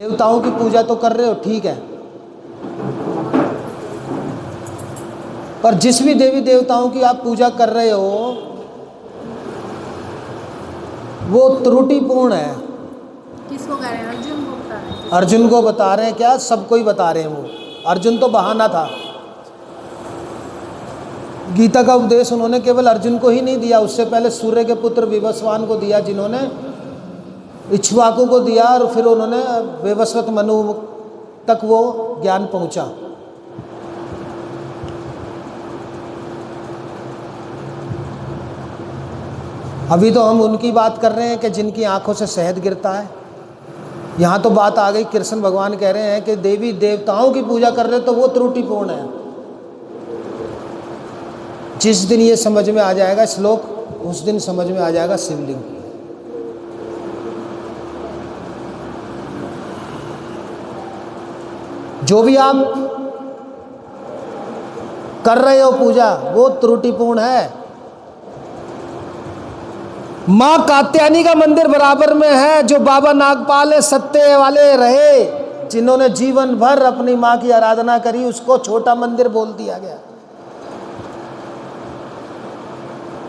देवताओं की पूजा तो कर रहे हो, ठीक है, पर जिस भी देवी देवताओं की आप पूजा कर रहे हो वो त्रुटिपूर्ण है। किसको कह रहे हैं? अर्जुन को बता रहे हैं। अर्जुन को बता रहे हैं क्या? सबको ही बता रहे हैं। वो अर्जुन तो बहाना था। गीता का उपदेश उन्होंने केवल अर्जुन को ही नहीं दिया, उससे पहले सूर्य के पुत्र विवस्वान को दिया, जिन्होंने इक्ष्वाकु को दिया, और फिर उन्होंने वैवस्वत मनु तक वो ज्ञान पहुंचा। अभी तो हम उनकी बात कर रहे हैं कि जिनकी आंखों से शहद गिरता है। यहाँ तो बात आ गई, कृष्ण भगवान कह रहे हैं कि देवी देवताओं की पूजा कर रहे तो वो त्रुटिपूर्ण है। जिस दिन ये समझ में आ जाएगा श्लोक, उस दिन समझ में आ जाएगा शिवलिंग। जो भी आप कर रहे हो पूजा वो त्रुटिपूर्ण है। मां कात्यायनी का मंदिर बराबर में है, जो बाबा नागपाल है, सत्य वाले रहे, जिन्होंने जीवन भर अपनी मां की आराधना करी, उसको छोटा मंदिर बोल दिया गया।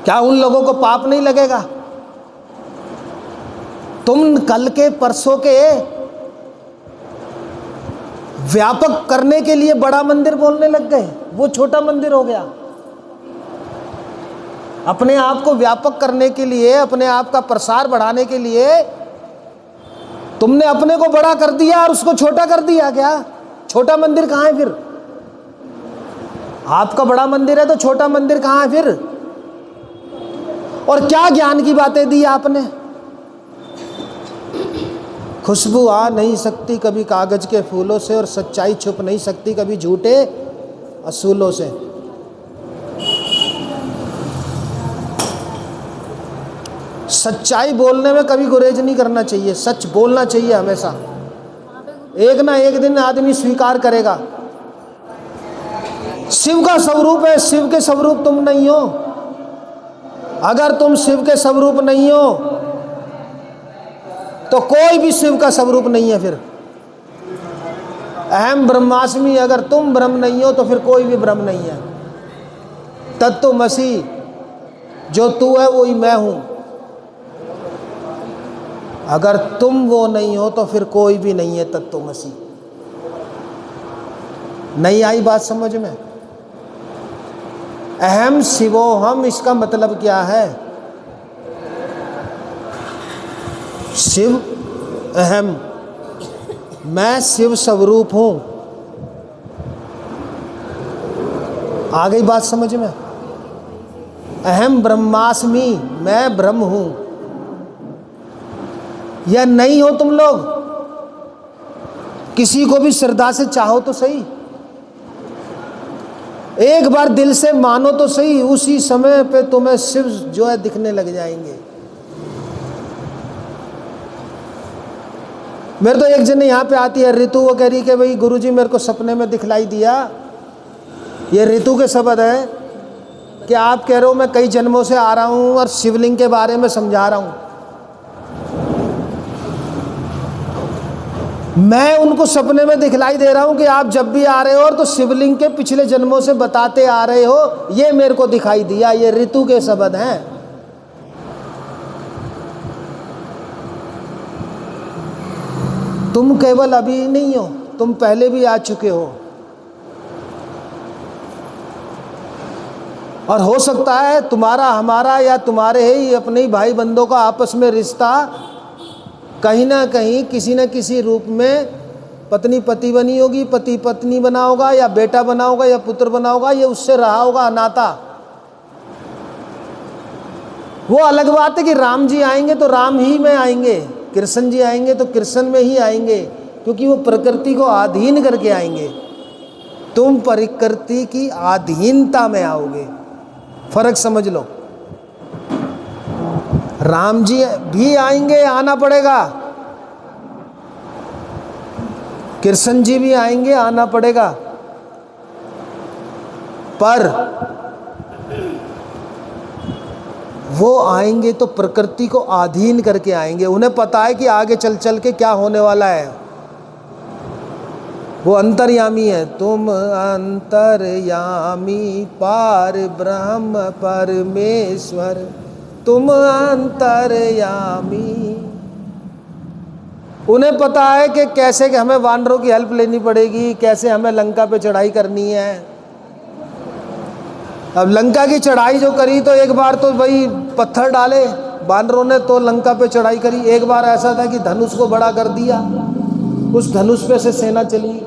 क्या उन लोगों को पाप नहीं लगेगा? तुम कल के परसों के व्यापक करने के लिए बड़ा मंदिर बोलने लग गए, वो छोटा मंदिर हो गया। अपने आप को व्यापक करने के लिए, अपने आप का प्रसार बढ़ाने के लिए तुमने अपने को बड़ा कर दिया और उसको छोटा कर दिया। क्या छोटा मंदिर कहाँ है फिर? आपका बड़ा मंदिर है तो छोटा मंदिर कहाँ है फिर? और क्या ज्ञान की बातें दी आपने? खुशबू आ नहीं सकती कभी कागज के फूलों से, और सच्चाई छुप नहीं सकती कभी झूठे असूलों से। सच्चाई बोलने में कभी गुरेज नहीं करना चाहिए, सच बोलना चाहिए हमेशा। एक ना एक दिन आदमी स्वीकार करेगा। शिव का स्वरूप है, शिव के स्वरूप तुम नहीं हो। अगर तुम शिव के स्वरूप नहीं हो तो कोई भी शिव का स्वरूप नहीं है। फिर अहम ब्रह्मास्मि, अगर तुम ब्रह्म नहीं हो तो फिर कोई भी ब्रह्म नहीं है। तत्त्वमसि, जो तू है वही मैं हूं। अगर तुम वो नहीं हो तो फिर कोई भी नहीं है तत्त्वमसि। नहीं आई बात समझ में? अहम शिवोहम, इसका मतलब क्या है? शिव अहम, मैं शिव स्वरूप हूं। आ गई बात समझ में? अहम ब्रह्मास्मि, मैं ब्रह्म हूं। या नहीं हो तुम लोग? किसी को भी श्रद्धा से चाहो तो सही, एक बार दिल से मानो तो सही, उसी समय पे तुम्हें शिव जो है दिखने लग जाएंगे। मेरे तो एक जन यहाँ पे आती है ऋतु, वो कह रही कि भाई गुरुजी मेरे को सपने में दिखलाई दिया। ये ऋतु के शब्द है कि आप कह रहे हो मैं कई जन्मों से आ रहा हूँ और शिवलिंग के बारे में समझा रहा हूँ। मैं उनको सपने में दिखलाई दे रहा हूँ कि आप जब भी आ रहे हो तो शिवलिंग के पिछले जन्मों से बताते आ रहे हो, ये मेरे को दिखाई दिया। ये ऋतु के शब्द हैं। तुम केवल अभी नहीं हो, तुम पहले भी आ चुके हो। और हो सकता है तुम्हारा, हमारा या तुम्हारे ही अपने ही भाई बंधों का आपस में रिश्ता कहीं ना कहीं किसी न किसी रूप में पत्नी पति बनी होगी, पति पत्नी बना होगा, या बेटा बना होगा, या पुत्र बना होगा, ये उससे रहा होगा नाता। वो अलग बात है कि राम जी आएंगे तो राम ही में आएंगे, कृष्ण जी आएंगे तो कृष्ण में ही आएंगे, क्योंकि वो प्रकृति को अधीन करके आएंगे। तुम प्रकृति की अधीनता में आओगे। फर्क समझ लो। राम जी भी आएंगे, आना पड़ेगा। कृष्ण जी भी आएंगे, आना पड़ेगा। पर वो आएंगे तो प्रकृति को अधीन करके आएंगे। उन्हें पता है कि आगे चल चल के क्या होने वाला है। वो अंतर्यामी है। तुम अंतर्यामी पार ब्रह्म परमेश्वर, तुम अंतर्यामी। उन्हें पता है कि कैसे कि हमें वानरों की हेल्प लेनी पड़ेगी, कैसे हमें लंका पे चढ़ाई करनी है। अब लंका की चढ़ाई जो करी तो एक बार तो भाई पत्थर डाले वानरों ने, तो लंका पे चढ़ाई करी। एक बार ऐसा था कि धनुष को बड़ा कर दिया, उस धनुष पे से सेना चली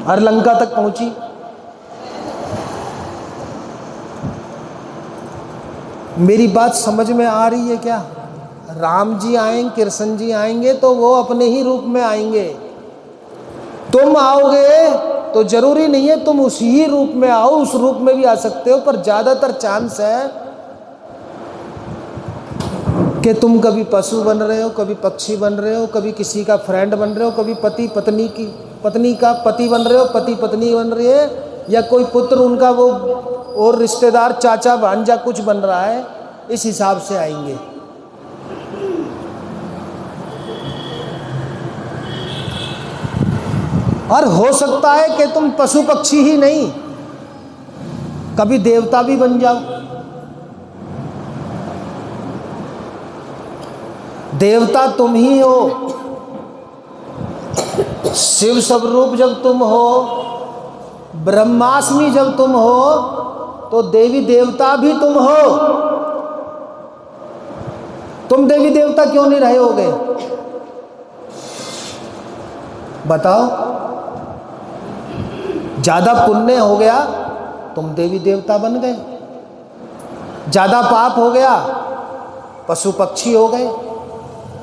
और लंका तक पहुंची। मेरी बात समझ में आ रही है क्या? राम जी आएंगे, कृष्ण जी आएंगे तो वो अपने ही रूप में आएंगे। तुम आओगे तो जरूरी नहीं है तुम उसी ही रूप में आओ, उस रूप में भी आ सकते हो, पर ज्यादातर चांस है कि तुम कभी पशु बन रहे हो, कभी पक्षी बन रहे हो, कभी किसी का फ्रेंड बन रहे हो, कभी पत्नी का पति बन रहे हो, पति पत्नी बन रही है, या कोई पुत्र उनका वो और रिश्तेदार चाचा भांजा कुछ बन रहा है। इस हिसाब से आएंगे। और हो सकता है कि तुम पशु पक्षी ही नहीं, कभी देवता भी बन जाओ। देवता तुम ही हो। शिव स्वरूप जब तुम हो, ब्रह्मास्मि जब तुम हो, तो देवी देवता भी तुम हो। तुम देवी देवता क्यों नहीं रहे होगे बताओ? ज्यादा पुण्य हो गया तुम देवी देवता बन गए, ज्यादा पाप हो गया पशु पक्षी हो गए,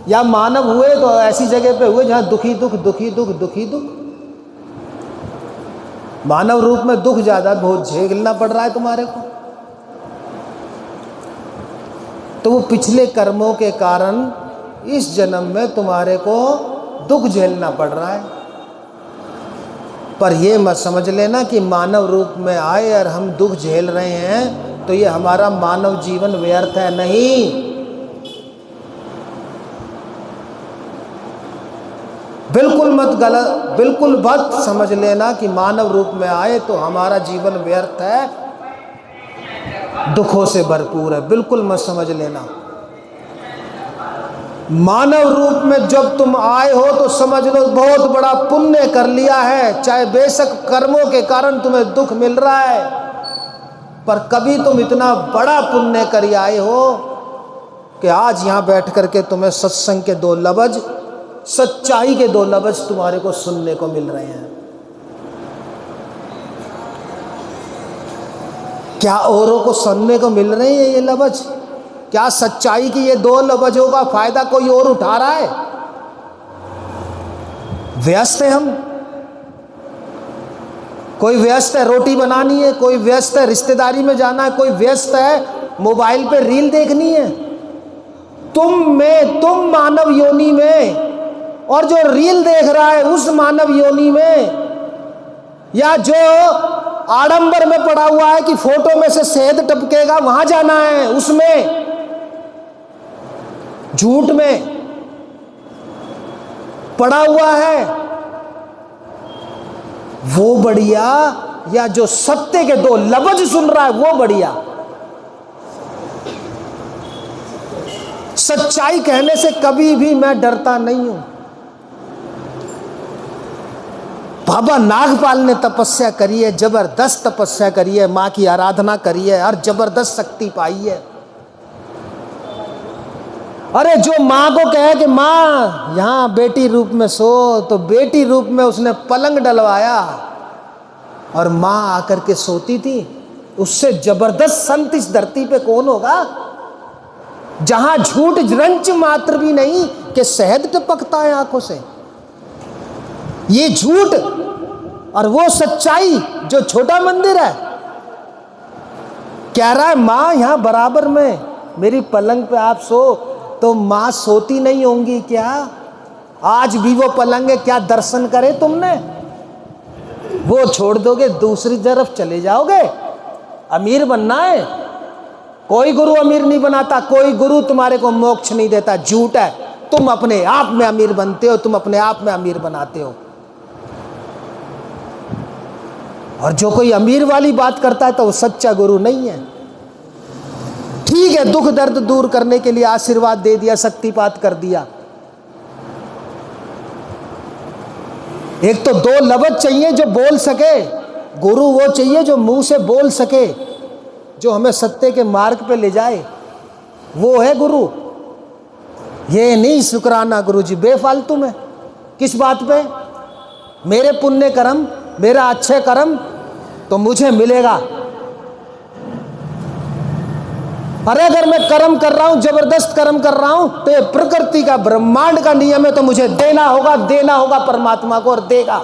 या मानव हुए तो ऐसी जगह पे हुए जहां दुखी दुख दुखी दुख दुखी दुख। मानव रूप में दुख ज्यादा बहुत झेलना पड़ रहा है तुम्हारे को, तो वो पिछले कर्मों के कारण इस जन्म में तुम्हारे को दुख झेलना पड़ रहा है। पर ये मत समझ लेना कि मानव रूप में आए और हम दुख झेल रहे हैं तो ये हमारा मानव जीवन व्यर्थ है। नहीं, बिल्कुल मत समझ लेना कि मानव रूप में आए तो हमारा जीवन व्यर्थ है, दुखों से भरपूर है। बिल्कुल मत समझ लेना। मानव रूप में जब तुम आए हो तो समझ लो बहुत बड़ा पुण्य कर लिया है, चाहे बेशक कर्मों के कारण तुम्हें दुख मिल रहा है, पर कभी तुम इतना बड़ा पुण्य कर आए हो कि आज यहां बैठ करके तुम्हें सत्संग के दो लफ्ज, सच्चाई के दो लफ्ज तुम्हारे को सुनने को मिल रहे हैं। क्या औरों को सुनने को मिल रहे हैं ये लफ्ज? क्या सच्चाई की ये दो लफ्जों का फायदा कोई और उठा रहा है? व्यस्त है हम, कोई व्यस्त है रोटी बनानी है, कोई व्यस्त है रिश्तेदारी में जाना है, कोई व्यस्त है मोबाइल पे रील देखनी है। तुम मानव योनि में और जो रील देख रहा है उस मानव योनि में, या जो आडंबर में पड़ा हुआ है कि फोटो में से शहद टपकेगा वहां जाना है, उसमें झूठ में पड़ा हुआ है, वो बढ़िया या जो सत्य के दो लफ्ज सुन रहा है वो बढ़िया? सच्चाई कहने से कभी भी मैं डरता नहीं हूं। बाबा नागपाल ने तपस्या करी है, जबरदस्त तपस्या करी है, मां की आराधना करी है और जबरदस्त शक्ति पाई है। अरे जो माँ को कहे कि माँ यहाँ बेटी रूप में सो, तो बेटी रूप में उसने पलंग डलवाया और माँ आकर के सोती थी। उससे जबरदस्त संत इस धरती पे कौन होगा? जहां झूठ रंच मात्र भी नहीं कि शहद टपकता है आंखों से, ये झूठ और वो सच्चाई जो छोटा मंदिर है। कह रहा है माँ यहाँ बराबर में मेरी पलंग पे आप सो, तो माँ सोती नहीं होंगी क्या? आज भी वो पलंग है, क्या दर्शन करे तुमने? वो छोड़ दोगे, दूसरी तरफ चले जाओगे। अमीर बनना है, कोई गुरु अमीर नहीं बनाता, कोई गुरु तुम्हारे को मोक्ष नहीं देता, झूठ है। तुम अपने आप में अमीर बनते हो, तुम अपने आप में अमीर बनाते हो। और जो कोई अमीर वाली बात करता है तो वो सच्चा गुरु नहीं है। ठीक है, दुख दर्द दूर करने के लिए आशीर्वाद दे दिया, शक्तिपात कर दिया। एक तो दो लफ्ज चाहिए जो बोल सके, गुरु वो चाहिए जो मुंह से बोल सके, जो हमें सत्य के मार्ग पे ले जाए, वो है गुरु। ये नहीं शुक्राना गुरु जी बेफालतू में। किस बात पे? मेरे पुण्य कर्म, मेरा अच्छे कर्म तो मुझे मिलेगा। अरे अगर मैं कर्म कर रहा हूं, जबरदस्त कर्म कर रहा हूं, तो ये प्रकृति का, ब्रह्मांड का नियम है, तो मुझे देना होगा परमात्मा को, और देगा।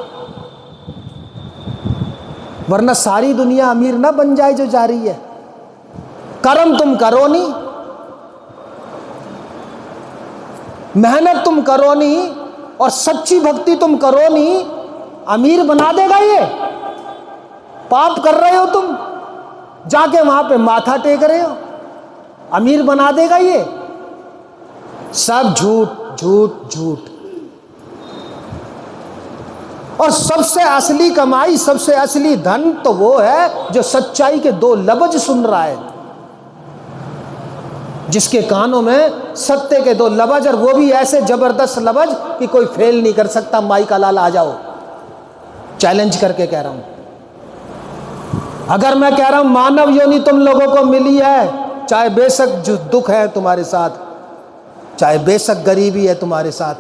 वरना सारी दुनिया अमीर ना बन जाए जो जा रही है। कर्म तुम करो नहीं, मेहनत तुम करो नहीं, और सच्ची भक्ति तुम करो नहीं, अमीर बना देगा ये। पाप कर रहे हो तुम, जाके वहां पे माथा टेक रहे हो, अमीर बना देगा ये। सब झूठ झूठ झूठ। और सबसे असली कमाई, सबसे असली धन तो वो है जो सच्चाई के दो लफ्ज सुन रहा है, जिसके कानों में सत्य के दो लफ्ज, और वो भी ऐसे जबरदस्त लफ्ज कि कोई फेल नहीं कर सकता। माई का लाल आ जाओ, चैलेंज करके कह रहा हूं। अगर मैं कह रहा हूं मानव योनि तुम लोगों को मिली है, चाहे बेशक जो दुख है तुम्हारे साथ, चाहे बेशक गरीबी है तुम्हारे साथ,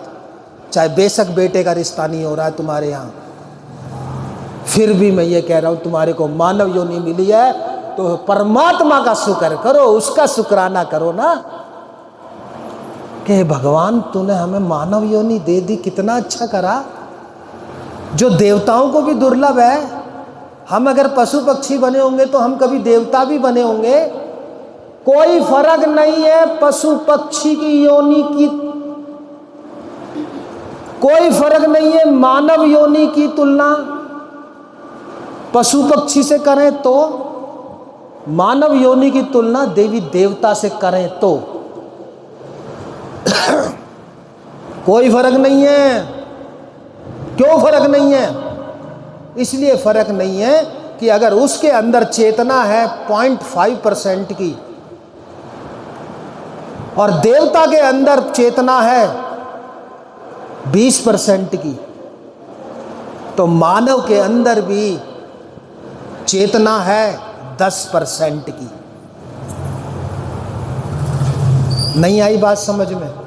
चाहे बेशक बेटे का रिश्ता नहीं हो रहा है तुम्हारे यहाँ, फिर भी मैं ये कह रहा हूँ तुम्हारे को मानव योनि मिली है तो परमात्मा का शुक्र करो, उसका शुक्राना करो ना कि भगवान तूने हमें मानव योनि दे दी, कितना अच्छा करा। जो देवताओं को भी दुर्लभ है। हम अगर पशु पक्षी बने होंगे तो हम कभी देवता भी बने होंगे। कोई फर्क नहीं है पशु पक्षी की योनि की, कोई फर्क नहीं है। मानव योनि की तुलना पशु पक्षी से करें तो, मानव योनि की तुलना देवी देवता से करें तो कोई फर्क नहीं है। क्यों फर्क नहीं है? इसलिए फर्क नहीं है कि अगर उसके अंदर चेतना है 0.5% की और देवता के अंदर चेतना है 20% की, तो मानव के अंदर भी चेतना है 10% की। नहीं आई बात समझ में?